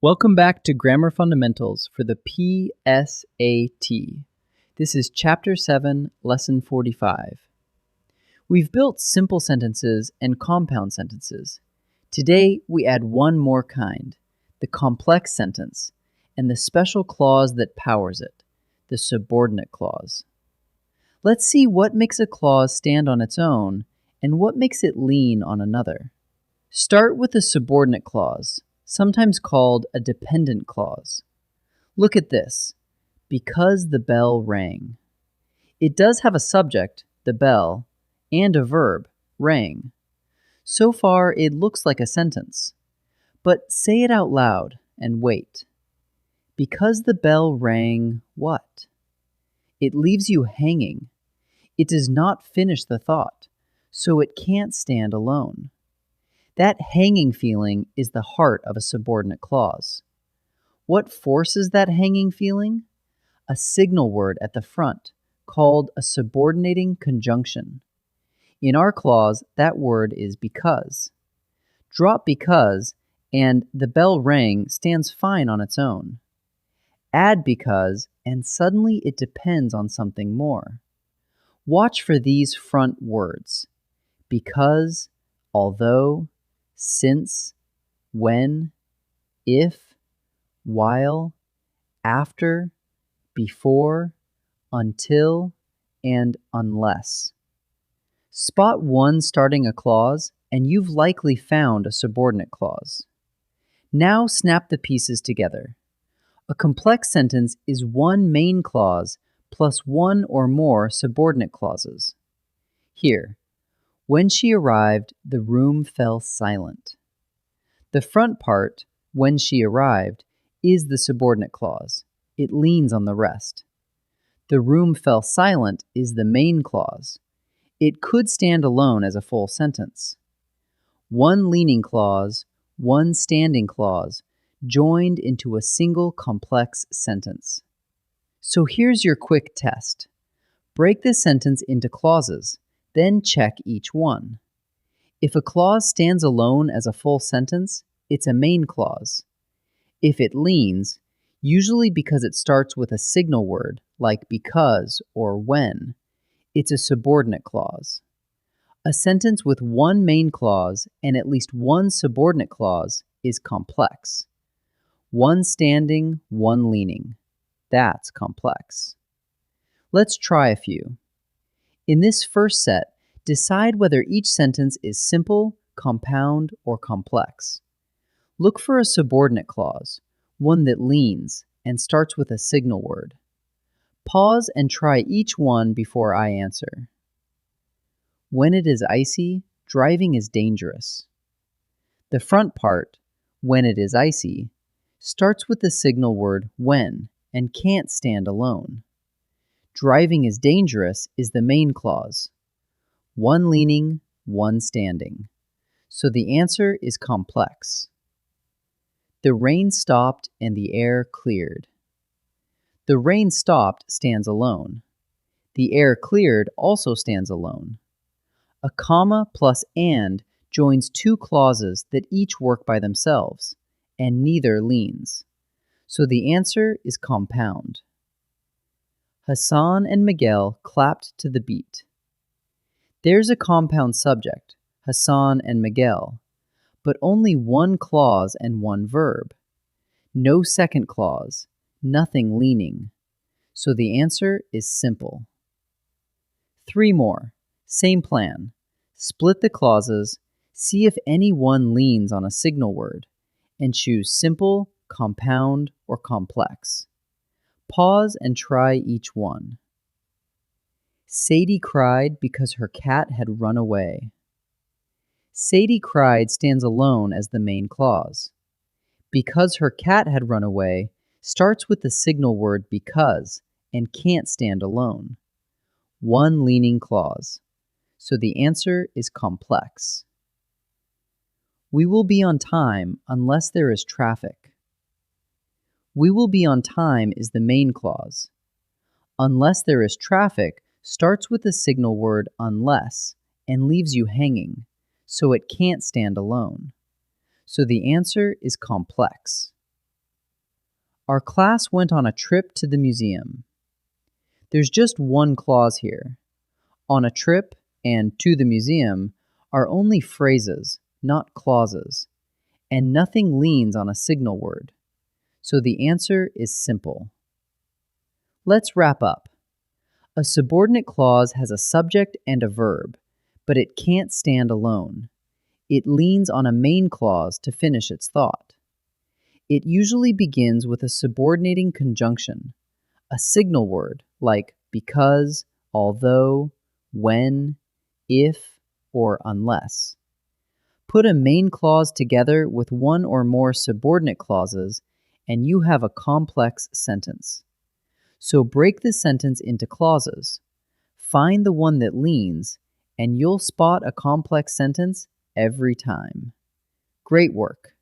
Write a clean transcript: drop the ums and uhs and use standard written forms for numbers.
Welcome back to Grammar Fundamentals for the PSAT. This is Chapter 7, Lesson 45. We've built simple sentences and compound sentences. Today, we add one more kind, the complex sentence, and the special clause that powers it, the subordinate clause. Let's see what makes a clause stand on its own and what makes it lean on another. Start with the subordinate clause, sometimes called a dependent clause. Look at this, because the bell rang. It does have a subject, the bell, and a verb, rang. So far, it looks like a sentence. But say it out loud and wait. Because the bell rang what? It leaves you hanging. It does not finish the thought, so it can't stand alone. That hanging feeling is the heart of a subordinate clause. What forces that hanging feeling? A signal word at the front, called a subordinating conjunction. In our clause, that word is because. Drop because, and the bell rang stands fine on its own. Add because, and suddenly it depends on something more. Watch for these front words: because, although, since, when, if, while, after, before, until, and unless. Spot one starting a clause, and you've likely found a subordinate clause. Now snap the pieces together. A complex sentence is one main clause plus one or more subordinate clauses. Here, when she arrived, the room fell silent. The front part, when she arrived, is the subordinate clause. It leans on the rest. The room fell silent is the main clause. It could stand alone as a full sentence. One leaning clause, one standing clause, joined into a single complex sentence. So here's your quick test. Break the sentence into clauses. Then check each one. If a clause stands alone as a full sentence, it's a main clause. If it leans, usually because it starts with a signal word like because or when, it's a subordinate clause. A sentence with one main clause and at least one subordinate clause is complex. One standing, one leaning. That's complex. Let's try a few. In this first set, decide whether each sentence is simple, compound, or complex. Look for a subordinate clause, one that leans and starts with a signal word. Pause and try each one before I answer. When it is icy, driving is dangerous. The front part, when it is icy, starts with the signal word when and can't stand alone. Driving is dangerous is the main clause. One leaning, one standing. So the answer is complex. The rain stopped and the air cleared. The rain stopped stands alone. The air cleared also stands alone. A comma plus and joins two clauses that each work by themselves, and neither leans. So the answer is compound. Hassan and Miguel clapped to the beat. There's a compound subject, Hassan and Miguel, but only one clause and one verb. No second clause, nothing leaning. So the answer is simple. 3 more. Same plan. Split the clauses, see if any one leans on a signal word, and choose simple, compound, or complex. Pause and try each one. Sadie cried because her cat had run away. Sadie cried stands alone as the main clause. Because her cat had run away starts with the signal word because and can't stand alone. One leaning clause. So the answer is complex. We will be on time unless there is traffic. We will be on time is the main clause. Unless there is traffic starts with the signal word unless and leaves you hanging, so it can't stand alone. So the answer is complex. Our class went on a trip to the museum. There's just one clause here. On a trip and to the museum are only phrases, not clauses, and nothing leans on a signal word. So the answer is simple. Let's wrap up. A subordinate clause has a subject and a verb, but it can't stand alone. It leans on a main clause to finish its thought. It usually begins with a subordinating conjunction, a signal word like because, although, when, if, or unless. Put a main clause together with one or more subordinate clauses, and you have a complex sentence. So break the sentence into clauses. Find the one that leans, and you'll spot a complex sentence every time. Great work!